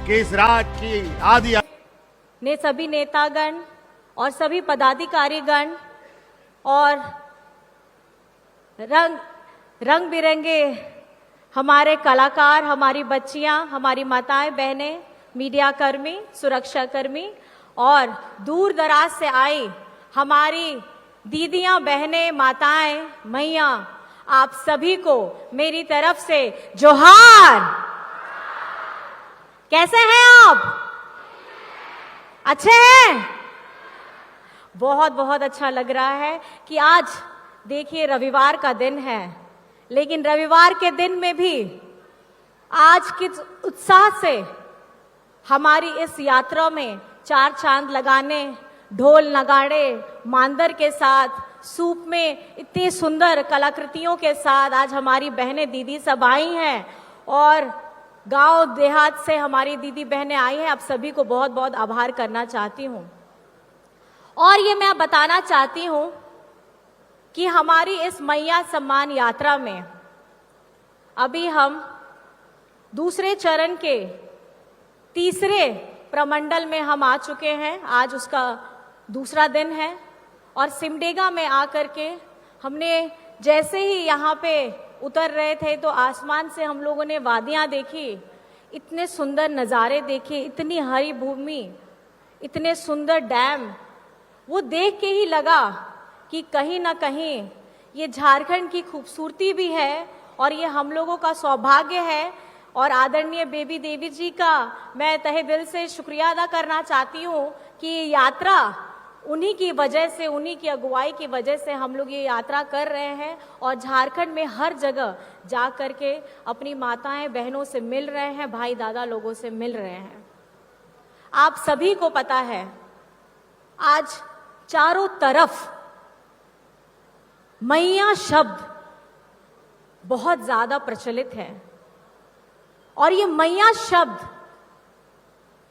कि इस राज्य की आदि ने सभी नेतागण और सभी पदाधिकारीगण और रंग बिरंगे हमारे कलाकार, हमारी बच्चियां, हमारी माताएं बहनें, मीडिया कर्मी, सुरक्षा कर्मी और दूर दराज से आई हमारी दीदियां, बहनें, माताएं, मैया, आप सभी को मेरी तरफ से जोहार। कैसे हैं आप? अच्छे हैं? बहुत बहुत अच्छा लग रहा है कि आज देखिए रविवार का दिन है, लेकिन रविवार के दिन में भी आज किस उत्साह से हमारी इस यात्रा में चार चांद लगाने, ढोल नगाड़े, मांदर के साथ, सूप में इतनी सुंदर कलाकृतियों के साथ आज हमारी बहनें दीदी सब आई हैं और गांव देहात से हमारी दीदी बहनें आई हैं। आप सभी को बहुत बहुत आभार करना चाहती हूं। और ये मैं बताना चाहती हूं कि हमारी इस मैया सम्मान यात्रा में अभी हम दूसरे चरण के तीसरे प्रमंडल में हम आ चुके हैं। आज उसका दूसरा दिन है और सिमडेगा में आकर के हमने जैसे ही यहाँ पे उतर रहे थे तो आसमान से हम लोगों ने वादियाँ देखी, इतने सुंदर नज़ारे देखे, इतनी हरी भूमि, इतने सुंदर डैम। वो देख के ही लगा कि कहीं ना कहीं ये झारखंड की खूबसूरती भी है और ये हम लोगों का सौभाग्य है। और आदरणीय बेबी देवी जी का मैं तहे दिल से शुक्रिया अदा करना चाहती हूँ कि ये यात्रा उन्हीं की वजह से, उन्हीं की अगुवाई की वजह से हम लोग ये यात्रा कर रहे हैं और झारखंड में हर जगह जा कर के अपनी माताएं बहनों से मिल रहे हैं, भाई दादा लोगों से मिल रहे हैं। आप सभी को पता है आज चारों तरफ मैया शब्द बहुत ज्यादा प्रचलित है और ये मैया शब्द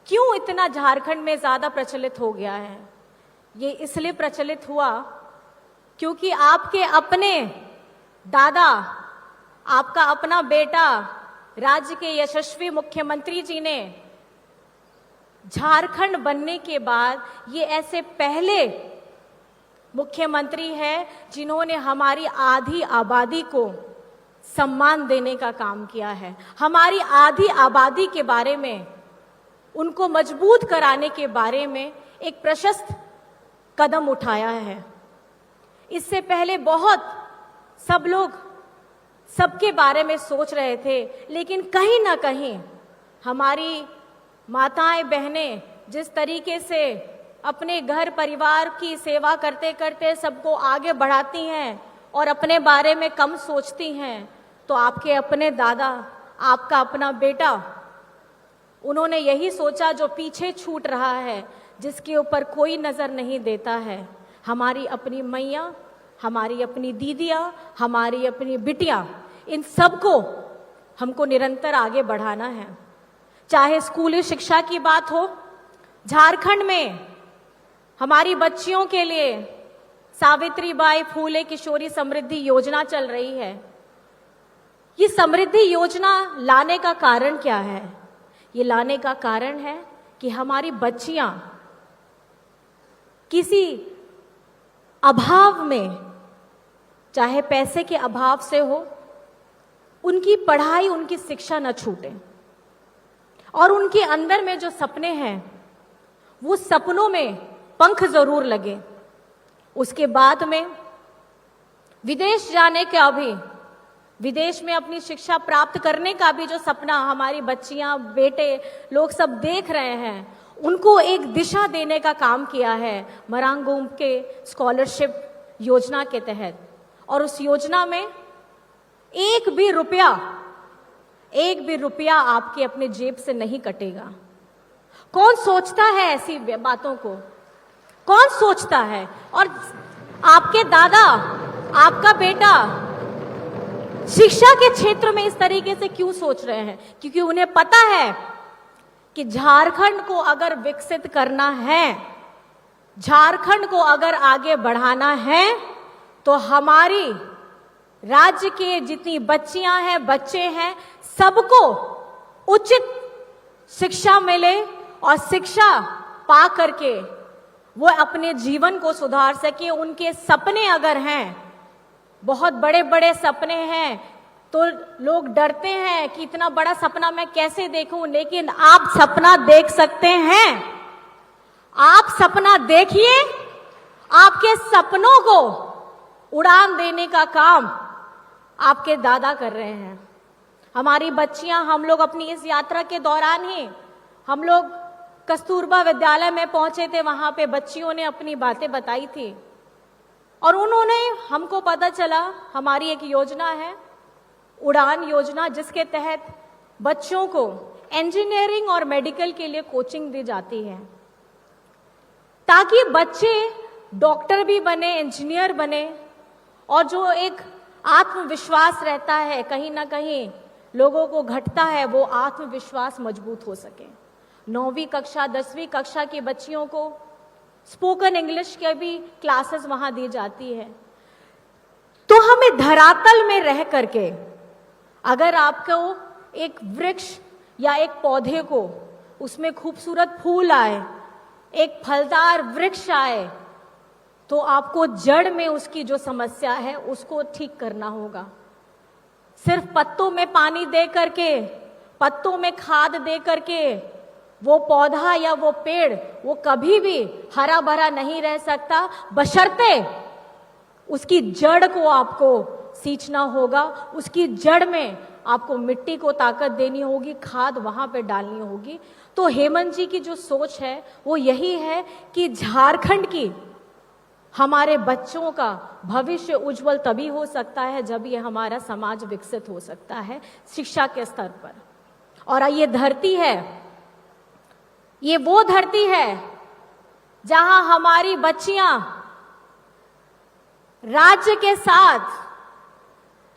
क्यों इतना झारखंड में ज्यादा प्रचलित हो गया है? ये इसलिए प्रचलित हुआ क्योंकि आपके अपने दादा, आपका अपना बेटा, राज्य के यशस्वी मुख्यमंत्री जी ने झारखंड बनने के बाद ये ऐसे पहले मुख्यमंत्री है जिन्होंने हमारी आधी आबादी को सम्मान देने का काम किया है। हमारी आधी आबादी के बारे में, उनको मजबूत कराने के बारे में एक प्रशस्त कदम उठाया है। इससे पहले बहुत सब लोग सबके बारे में सोच रहे थे, लेकिन कहीं ना कहीं हमारी माताएं बहनें जिस तरीके से अपने घर परिवार की सेवा करते करते सबको आगे बढ़ाती हैं और अपने बारे में कम सोचती हैं, तो आपके अपने दादा, आपका अपना बेटा, उन्होंने यही सोचा जो पीछे छूट रहा है, जिसके ऊपर कोई नजर नहीं देता है। हमारी अपनी मैया, हमारी अपनी दीदियां, हमारी अपनी बिटिया, इन सबको हमको निरंतर आगे बढ़ाना है। चाहे स्कूली शिक्षा की बात हो, झारखंड में हमारी बच्चियों के लिए सावित्रीबाई फूले किशोरी समृद्धि योजना चल रही है। ये समृद्धि योजना लाने का कारण क्या है? ये लाने का कारण है कि हमारी बच्चियां किसी अभाव में, चाहे पैसे के अभाव से हो, उनकी पढ़ाई, उनकी शिक्षा न छूटे और उनके अंदर में जो सपने हैं वो सपनों में पंख जरूर लगे। उसके बाद में विदेश जाने का भी, विदेश में अपनी शिक्षा प्राप्त करने का भी जो सपना हमारी बच्चियां, बेटे लोग सब देख रहे हैं, उनको एक दिशा देने का काम किया है मरांगूम के स्कॉलरशिप योजना के तहत। और उस योजना में एक भी रुपया आपके अपने जेब से नहीं कटेगा। कौन सोचता है ऐसी बातों को? कौन सोचता है? और आपके दादा, आपका बेटा शिक्षा के क्षेत्र में इस तरीके से क्यों सोच रहे हैं? क्योंकि उन्हें पता है कि झारखंड को अगर विकसित करना है, झारखंड को अगर आगे बढ़ाना है, तो हमारी राज्य के जितनी बच्चियां हैं, बच्चे हैं, सबको उचित शिक्षा मिले और शिक्षा पा करके वो अपने जीवन को सुधार सके। उनके सपने अगर हैं, बहुत बड़े बड़े सपने हैं, तो लोग डरते हैं कि इतना बड़ा सपना मैं कैसे देखूं, लेकिन आप सपना देख सकते हैं। आप सपना देखिए, आपके सपनों को उड़ान देने का काम आपके दादा कर रहे हैं। हमारी बच्चियां, हम लोग अपनी इस यात्रा के दौरान ही हम लोग कस्तूरबा विद्यालय में पहुंचे थे। वहां पे बच्चियों ने अपनी बातें बताई थी और उन्होंने हमको पता चला, हमारी एक योजना है उड़ान योजना, जिसके तहत बच्चों को इंजीनियरिंग और मेडिकल के लिए कोचिंग दी जाती है, ताकि बच्चे डॉक्टर भी बने, इंजीनियर बने, और जो एक आत्मविश्वास रहता है कहीं ना कहीं लोगों को घटता है, वो आत्मविश्वास मजबूत हो सके। 9वीं कक्षा 10वीं कक्षा की बच्चियों को स्पोकन इंग्लिश के भी क्लासेस वहां दी जाती है। तो हमें धरातल में रह करके, अगर आपको एक वृक्ष या एक पौधे को उसमें खूबसूरत फूल आए, एक फलदार वृक्ष आए, तो आपको जड़ में उसकी जो समस्या है उसको ठीक करना होगा। सिर्फ पत्तों में पानी दे करके, पत्तों में खाद दे करके वो पौधा या वो पेड़ वो कभी भी हरा भरा नहीं रह सकता, बशर्ते उसकी जड़ को आपको सींचना होगा, उसकी जड़ में आपको मिट्टी को ताकत देनी होगी, खाद वहां पे डालनी होगी। तो हेमंत जी की जो सोच है वो यही है कि झारखंड की हमारे बच्चों का भविष्य उज्जवल तभी हो सकता है जब ये हमारा समाज विकसित हो सकता है शिक्षा के स्तर पर। और ये धरती है, ये वो धरती है जहां हमारी बच्चियां राज्य के साथ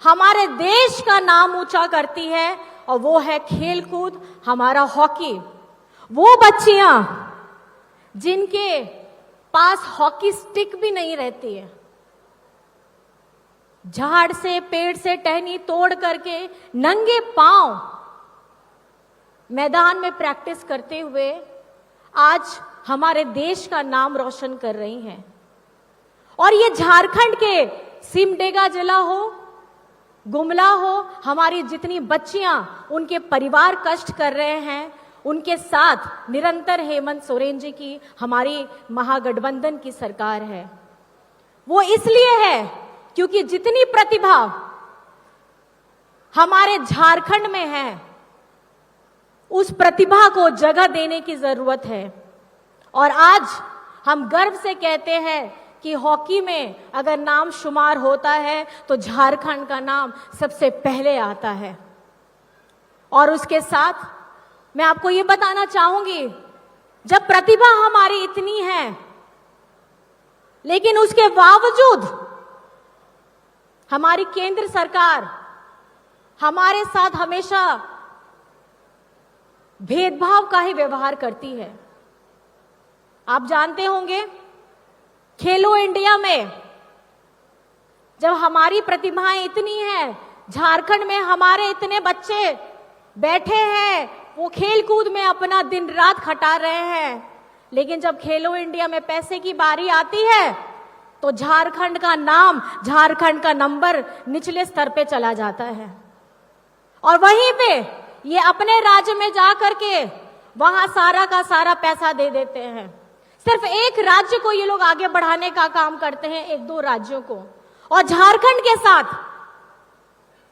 हमारे देश का नाम ऊंचा करती है, और वो है खेलकूद, हमारा हॉकी। वो बच्चियां जिनके पास हॉकी स्टिक भी नहीं रहती है, झाड़ से पेड़ से टहनी तोड़ करके नंगे पांव मैदान में प्रैक्टिस करते हुए आज हमारे देश का नाम रोशन कर रही हैं। और ये झारखंड के सिमडेगा जिला हो, गुमला हो, हमारी जितनी बच्चियां, उनके परिवार कष्ट कर रहे हैं, उनके साथ निरंतर हेमंत सोरेन जी की हमारी महागठबंधन की सरकार है। वो इसलिए है क्योंकि जितनी प्रतिभा हमारे झारखंड में है, उस प्रतिभा को जगह देने की जरूरत है। और आज हम गर्व से कहते हैं कि हॉकी में अगर नाम शुमार होता है तो झारखंड का नाम सबसे पहले आता है। और उसके साथ मैं आपको ये बताना चाहूंगी, जब प्रतिभा हमारी इतनी है, लेकिन उसके बावजूद हमारी केंद्र सरकार हमारे साथ हमेशा भेदभाव का ही व्यवहार करती है। आप जानते होंगे, खेलो इंडिया में जब हमारी प्रतिभाएं इतनी हैं, झारखंड में हमारे इतने बच्चे बैठे हैं, वो खेल कूद में अपना दिन रात खटा रहे हैं, लेकिन जब खेलो इंडिया में पैसे की बारी आती है तो झारखंड का नाम, झारखंड का नंबर निचले स्तर पे चला जाता है। और वहीं पे ये अपने राज्य में जाकर के वहां सारा का सारा पैसा दे देते हैं। सिर्फ एक राज्य को ये लोग आगे बढ़ाने का काम करते हैं, एक दो राज्यों को, और झारखंड के साथ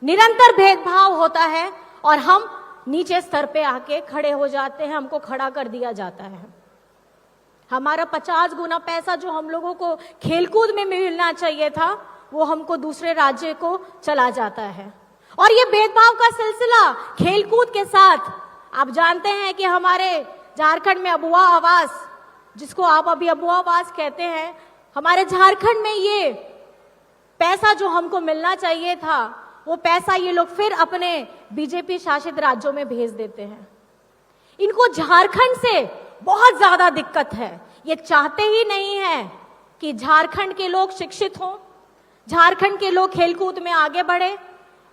निरंतर भेदभाव होता है और हम नीचे स्तर पे आके खड़े हो जाते हैं, हमको खड़ा कर दिया जाता है। हमारा 50 गुना पैसा जो हम लोगों को खेलकूद में मिलना चाहिए था, वो हमको दूसरे राज्य को चला जाता है। और ये भेदभाव का सिलसिला खेलकूद के साथ, आप जानते हैं कि हमारे झारखंड में अबुआ आवास, जिसको आप अभी अबुआ आवास कहते हैं, हमारे झारखंड में ये पैसा जो हमको मिलना चाहिए था, वो पैसा ये लोग फिर अपने बीजेपी शासित राज्यों में भेज देते हैं। इनको झारखंड से बहुत ज्यादा दिक्कत है। ये चाहते ही नहीं है कि झारखंड के लोग शिक्षित हों, झारखंड के लोग खेलकूद में आगे बढ़े,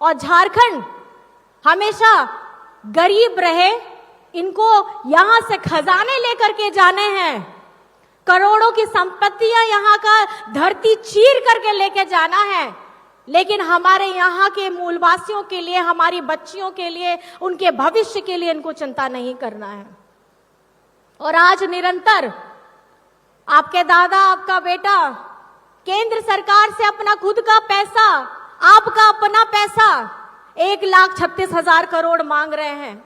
और झारखंड हमेशा गरीब रहे, इनको यहां से खजाने लेकर के जाने हैं, करोड़ों की संपत्तियां यहां का धरती चीर करके लेके जाना है, लेकिन हमारे यहाँ के मूलवासियों के लिए, हमारी बच्चियों के लिए, उनके भविष्य के लिए इनको चिंता नहीं करना है। और आज निरंतर आपके दादा, आपका बेटा केंद्र सरकार से अपना खुद का पैसा, आपका अपना पैसा 1,36,000 करोड़ मांग रहे हैं,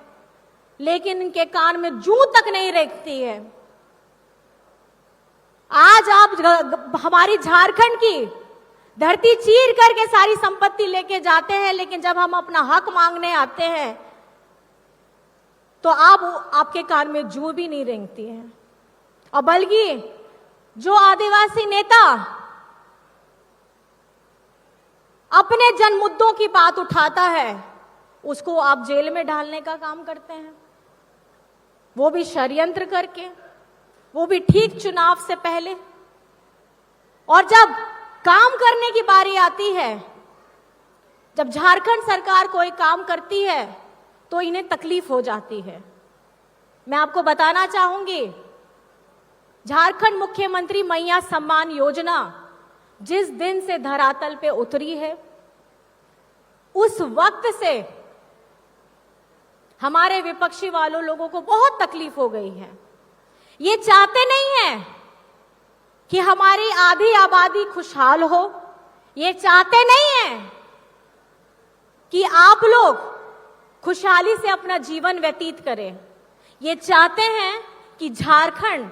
लेकिन इनके कान में जूं तक नहीं रेंगती है। आज आप हमारी झारखंड की धरती चीर करके सारी संपत्ति लेके जाते हैं, लेकिन जब हम अपना हक मांगने आते हैं तो आपके कान में जूं भी नहीं रेंगती है। और बल्कि जो आदिवासी नेता अपने जन मुद्दों की बात उठाता है, उसको आप जेल में डालने का काम करते हैं, वो भी षड्यंत्र करके, वो भी ठीक चुनाव से पहले। और जब काम करने की बारी आती है, जब झारखंड सरकार कोई काम करती है तो इन्हें तकलीफ हो जाती है। मैं आपको बताना चाहूंगी, झारखंड मुख्यमंत्री मैया सम्मान योजना जिस दिन से धरातल पे उतरी है, उस वक्त से हमारे विपक्षी वालों लोगों को बहुत तकलीफ हो गई है। ये चाहते नहीं है कि हमारी आधी आबादी खुशहाल हो, ये चाहते नहीं है कि आप लोग खुशहाली से अपना जीवन व्यतीत करें। ये चाहते हैं कि झारखंड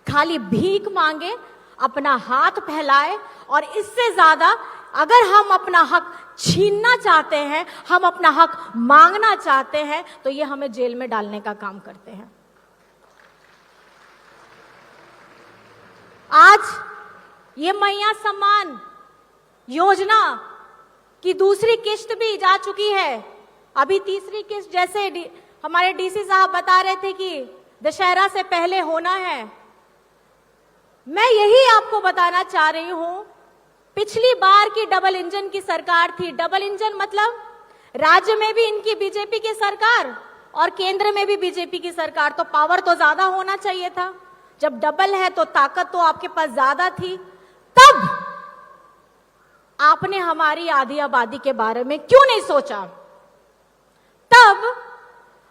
खाली भीख मांगे, अपना हाथ फैलाए, और इससे ज्यादा अगर हम अपना हक छीनना चाहते हैं, हम अपना हक मांगना चाहते हैं, तो ये हमें जेल में डालने का काम करते हैं। आज ये मैया सम्मान योजना की दूसरी किश्त भी जा चुकी है। अभी तीसरी किश्त, जैसे हमारे डीसी साहब बता रहे थे कि दशहरा से पहले होना है, मैं यही आपको बताना चाह रही हूं। पिछली बार की डबल इंजन की सरकार थी। डबल इंजन मतलब राज्य में भी इनकी बीजेपी की सरकार और केंद्र में भी बीजेपी की सरकार, तो पावर तो ज्यादा होना चाहिए था। जब डबल है तो ताकत तो आपके पास ज्यादा थी। तब आपने हमारी आधी आबादी के बारे में क्यों नहीं सोचा? तब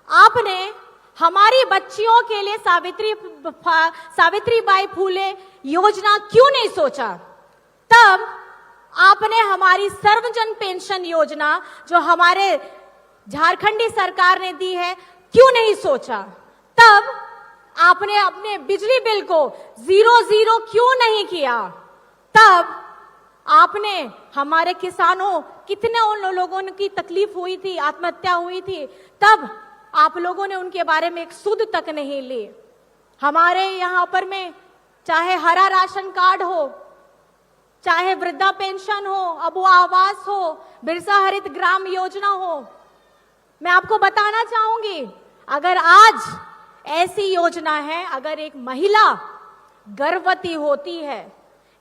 आपने हमारी बच्चियों के लिए सावित्रीबाई फूले योजना क्यों नहीं सोचा? तब आपने हमारी सर्वजन पेंशन योजना जो हमारे झारखंडी सरकार ने दी है क्यों नहीं सोचा? तब आपने अपने बिजली बिल को 0 क्यों नहीं किया? तब आपने हमारे किसानों, कितने उन लोगों की तकलीफ हुई थी, आत्महत्या हुई थी, तब आप लोगों ने उनके बारे में एक सुध तक नहीं ली। हमारे यहाँ पर में चाहे हरा राशन कार्ड हो, चाहे वृद्धा पेंशन हो, अबू आवास हो, बिरसा हरित ग्राम योजना हो, मैं आपको बताना चाहूंगी, अगर आज ऐसी योजना है, अगर एक महिला गर्भवती होती है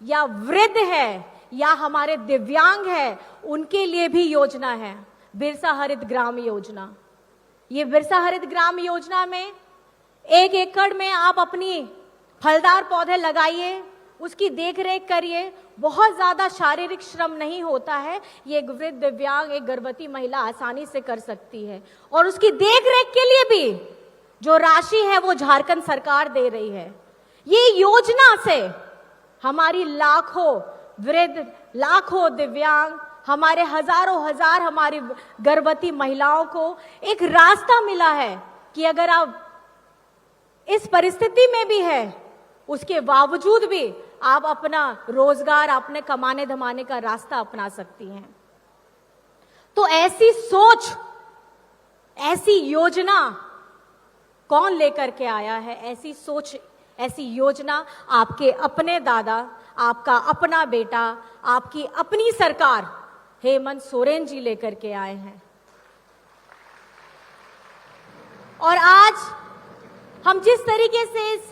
या वृद्ध है या हमारे दिव्यांग है, उनके लिए भी योजना है बिरसा हरित ग्राम योजना। ये बिरसा हरित ग्राम योजना में 1 एकड़ में आप अपनी फलदार पौधे लगाइए, उसकी देखरेख करिए। बहुत ज्यादा शारीरिक श्रम नहीं होता है, ये एक वृद्ध, दिव्यांग, एक गर्भवती महिला आसानी से कर सकती है। और उसकी देखरेख के लिए भी जो राशि है वो झारखंड सरकार दे रही है। ये योजना से हमारी लाखों वृद्ध, लाखों दिव्यांग, हमारे हजार हमारी गर्भवती महिलाओं को एक रास्ता मिला है कि अगर आप इस परिस्थिति में भी है, उसके बावजूद भी आप अपना रोजगार, अपने कमाने धमाने का रास्ता अपना सकती हैं। तो ऐसी सोच, ऐसी योजना कौन लेकर के आया है? ऐसी सोच, ऐसी योजना आपके अपने दादा, आपका अपना बेटा, आपकी अपनी सरकार हेमंत सोरेन जी लेकर के आए हैं। और आज हम जिस तरीके से इस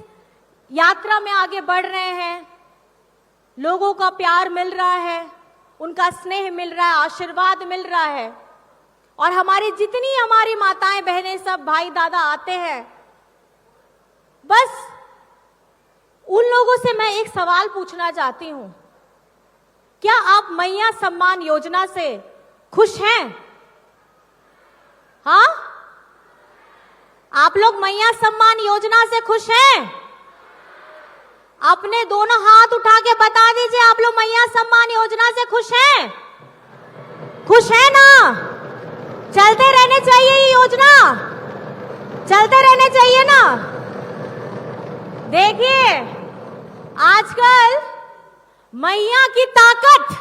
यात्रा में आगे बढ़ रहे हैं, लोगों का प्यार मिल रहा है, उनका स्नेह मिल रहा है, आशीर्वाद मिल रहा है, और हमारी जितनी हमारी माताएं बहनें सब भाई दादा आते हैं लोगों से मैं एक सवाल पूछना चाहती हूं, क्या आप मैया सम्मान योजना से खुश हैं? हाँ, आप लोग मैया सम्मान योजना से खुश हैं? अपने दोनों हाथ उठा के बता दीजिए, आप लोग मैया सम्मान योजना से खुश हैं? खुश है ना? चलते रहने चाहिए ये योजना, चलते रहने चाहिए ना। देखिए, आजकल मैया की ताकत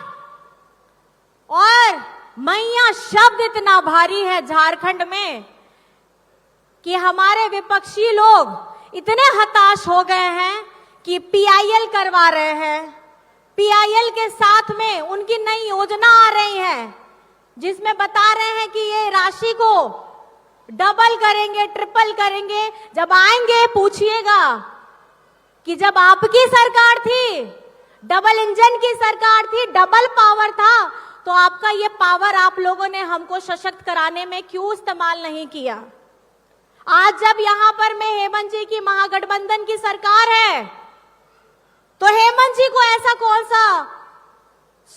और मैया शब्द इतना भारी है झारखंड में कि हमारे विपक्षी लोग इतने हताश हो गए हैं कि पीआईएल करवा रहे हैं। पीआईएल के साथ में उनकी नई योजना आ रही है जिसमें बता रहे हैं कि ये राशि को डबल करेंगे, ट्रिपल करेंगे। जब आएंगे पूछिएगा कि जब आपकी सरकार थी, डबल इंजन की सरकार थी, डबल पावर था, तो आपका ये पावर आप लोगों ने हमको सशक्त कराने में क्यों इस्तेमाल नहीं किया? आज जब यहां पर में हेमंत जी की महागठबंधन की सरकार है, तो हेमंत जी को ऐसा कौन सा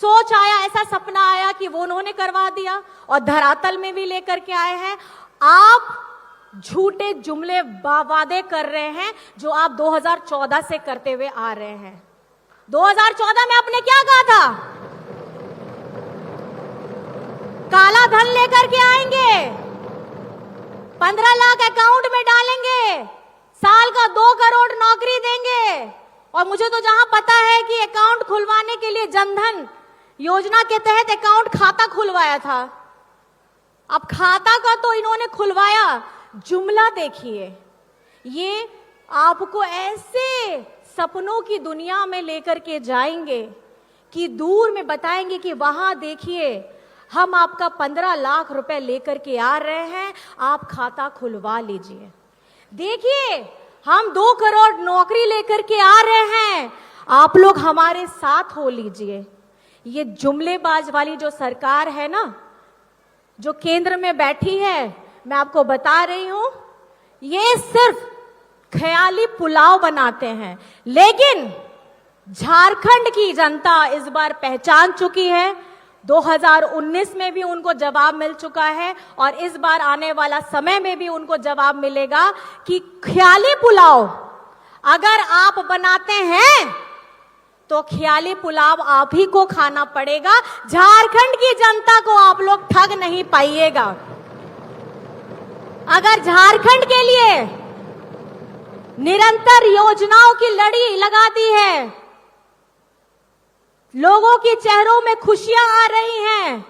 सोच आया, ऐसा सपना आया कि वो उन्होंने करवा दिया और धरातल में भी लेकर के आए हैं। आप झूठे जुमले वादे कर रहे हैं जो आप 2014 से करते हुए आ रहे हैं। 2014 में आपने क्या कहा था? काला धन लेकर के आएंगे, 15 लाख अकाउंट में डालेंगे, साल का 2 करोड़ नौकरी देंगे। और मुझे तो जहां पता है कि अकाउंट खुलवाने के लिए जनधन योजना के तहत अकाउंट खाता खुलवाया था। अब खाता का तो इन्होंने खुलवाया, जुमला देखिए। ये आपको ऐसे सपनों की दुनिया में लेकर के जाएंगे कि दूर में बताएंगे कि वहां देखिए, हम आपका 15 लाख रुपए लेकर के आ रहे हैं, आप खाता खुलवा लीजिए। देखिए, हम 2 करोड़ नौकरी लेकर के आ रहे हैं, आप लोग हमारे साथ हो लीजिए। ये जुमलेबाज वाली जो सरकार है ना, जो केंद्र में बैठी है, मैं आपको बता रही हूं, ये सिर्फ ख्याली पुलाव बनाते हैं। लेकिन झारखंड की जनता इस बार पहचान चुकी है। 2019 में भी उनको जवाब मिल चुका है और इस बार आने वाला समय में भी उनको जवाब मिलेगा कि ख्याली पुलाव अगर आप बनाते हैं तो ख्याली पुलाव आप ही को खाना पड़ेगा। झारखंड की जनता को आप लोग ठग नहीं पाइएगा। अगर झारखंड के लिए निरंतर योजनाओं की लड़ी लगा दी है, लोगों के चेहरों में खुशियां आ रही हैं,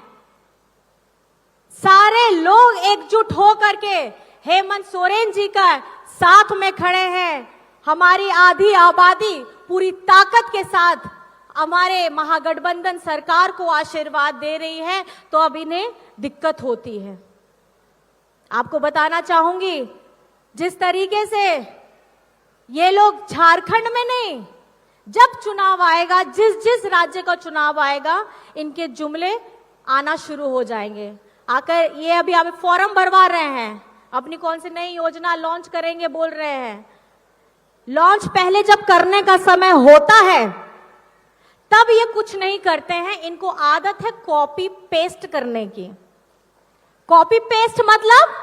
सारे लोग एकजुट होकर के हेमंत सोरेन जी का साथ में खड़े हैं। हमारी आधी आबादी पूरी ताकत के साथ हमारे महागठबंधन सरकार को आशीर्वाद दे रही है, तो अब इन्हें दिक्कत होती है। आपको बताना चाहूंगी, जिस तरीके से ये लोग झारखंड में नहीं, जब चुनाव आएगा, जिस जिस राज्य का चुनाव आएगा, इनके जुमले आना शुरू हो जाएंगे। आकर ये अभी आप फॉर्म भरवा रहे हैं, अपनी कौन सी नई योजना लॉन्च करेंगे बोल रहे हैं। लॉन्च पहले जब करने का समय होता है तब ये कुछ नहीं करते हैं। इनको आदत है कॉपी पेस्ट करने की। कॉपी पेस्ट मतलब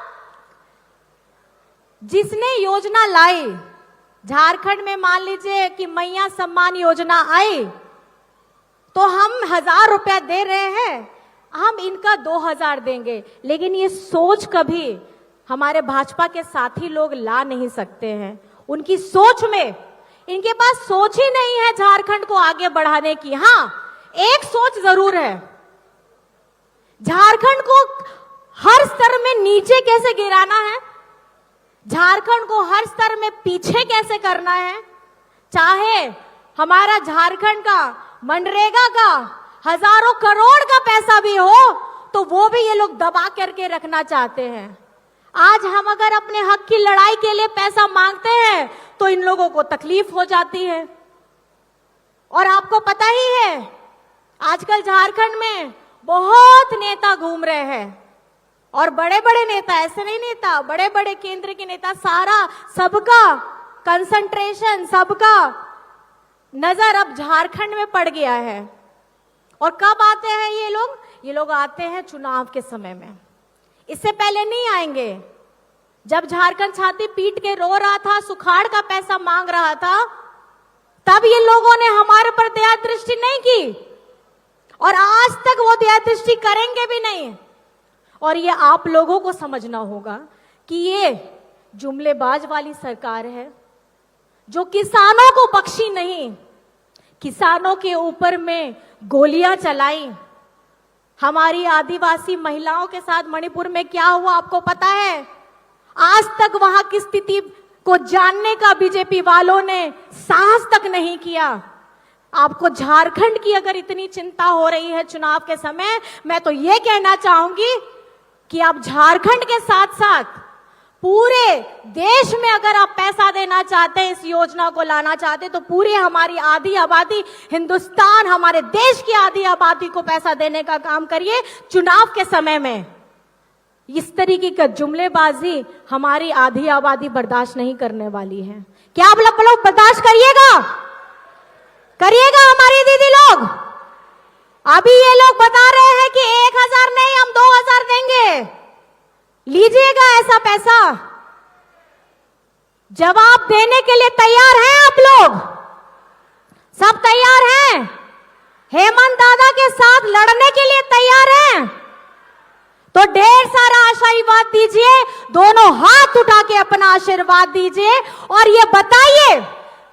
जिसने योजना लाई, झारखंड में मान लीजिए कि मैया सम्मान योजना आई, तो हम 1000 रुपया दे रहे हैं, हम इनका 2000 देंगे। लेकिन ये सोच कभी हमारे भाजपा के साथी लोग ला नहीं सकते हैं। उनकी सोच में, इनके पास सोच ही नहीं है झारखंड को आगे बढ़ाने की। हाँ, एक सोच जरूर है, झारखंड को हर स्तर में नीचे कैसे गिराना है, झारखंड को हर स्तर में पीछे कैसे करना है। चाहे हमारा झारखंड का मनरेगा का हजारों करोड़ का पैसा भी हो, तो वो भी ये लोग दबा करके रखना चाहते हैं। आज हम अगर अपने हक की लड़ाई के लिए पैसा मांगते हैं तो इन लोगों को तकलीफ हो जाती है। और आपको पता ही है, आजकल झारखंड में बहुत नेता घूम रहे हैं, और बड़े बड़े नेता, ऐसे नहीं नेता, बड़े बड़े केंद्र के नेता, सारा सबका कंसंट्रेशन, सबका नजर अब झारखंड में पड़ गया है। और कब आते हैं ये लोग? ये लोग आते हैं चुनाव के समय में, इससे पहले नहीं आएंगे। जब झारखंड छाती पीट के रो रहा था, सुखाड़ का पैसा मांग रहा था, तब ये लोगों ने हमारे पर दया दृष्टि नहीं की और आज तक वो दया दृष्टि करेंगे भी नहीं। और ये आप लोगों को समझना होगा कि ये जुमलेबाज वाली सरकार है जो किसानों को बख्शी नहीं, किसानों के ऊपर में गोलियां चलाई। हमारी आदिवासी महिलाओं के साथ मणिपुर में क्या हुआ आपको पता है? आज तक वहां की स्थिति को जानने का बीजेपी वालों ने साहस तक नहीं किया। आपको झारखंड की अगर इतनी चिंता हो रही है चुनाव के समय, मैं तो ये कहना चाहूंगी कि आप झारखंड के साथ साथ पूरे देश में अगर आप पैसा देना चाहते हैं, इस योजना को लाना चाहते हैं, तो पूरे हमारी आधी आबादी हिंदुस्तान, हमारे देश की आधी आबादी को पैसा देने का काम करिए चुनाव के समय में। इस तरीके का जुमलेबाजी हमारी आधी आबादी बर्दाश्त नहीं करने वाली है। क्या आप लोग बर्दाश्त करिएगा? करिएगा हमारी दीदी लोग? अभी ये लोग बता रहे हैं कि 1000 नहीं, हम 2000 देंगे, लीजिएगा ऐसा पैसा। जवाब देने के लिए तैयार हैं आप लोग? सब तैयार हैं? हेमंत दादा के साथ लड़ने के लिए तैयार हैं? तो ढेर सारा आशीर्वाद दीजिए, दोनों हाथ उठा के अपना आशीर्वाद दीजिए और ये बताइए,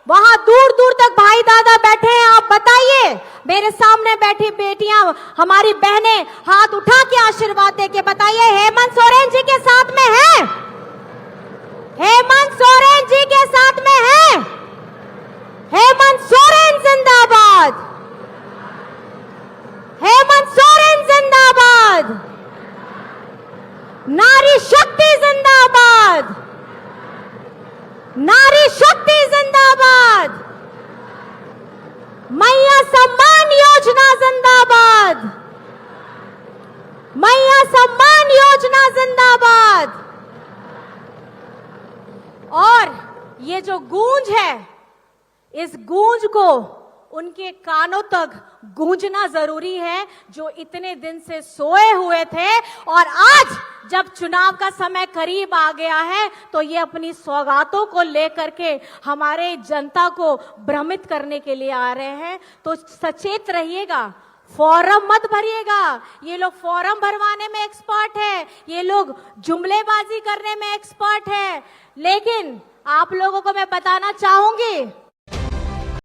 वहां दूर दूर तक भाई दादा बैठे हैं, आप बताइए, मेरे सामने बैठी बेटियां, हमारी बहनें हाथ उठा के आशीर्वाद दे के बताइए, हेमंत सोरेन जी के साथ में है? हेमंत सोरेन जी के साथ में है? हेमंत सोरेन जिंदाबाद! हेमंत सोरेन जिंदाबाद! नारी शक्ति जिंदाबाद! नारी शक्ति जिंदाबाद! मैया सम्मान योजना जिंदाबाद! मैया सम्मान योजना जिंदाबाद! और ये जो गूंज है, इस गूंज को उनके कानों तक गूंजना जरूरी है, जो इतने दिन से सोए हुए थे और आज जब चुनाव का समय करीब आ गया है तो ये अपनी सौगातों को लेकर के हमारे जनता को भ्रमित करने के लिए आ रहे हैं। तो सचेत रहिएगा, फॉर्म मत भरिएगा। ये लोग फॉर्म भरवाने में एक्सपर्ट है, ये लोग जुमलेबाजी करने में एक्सपर्ट है। लेकिन आप लोगों को मैं बताना चाहूंगी,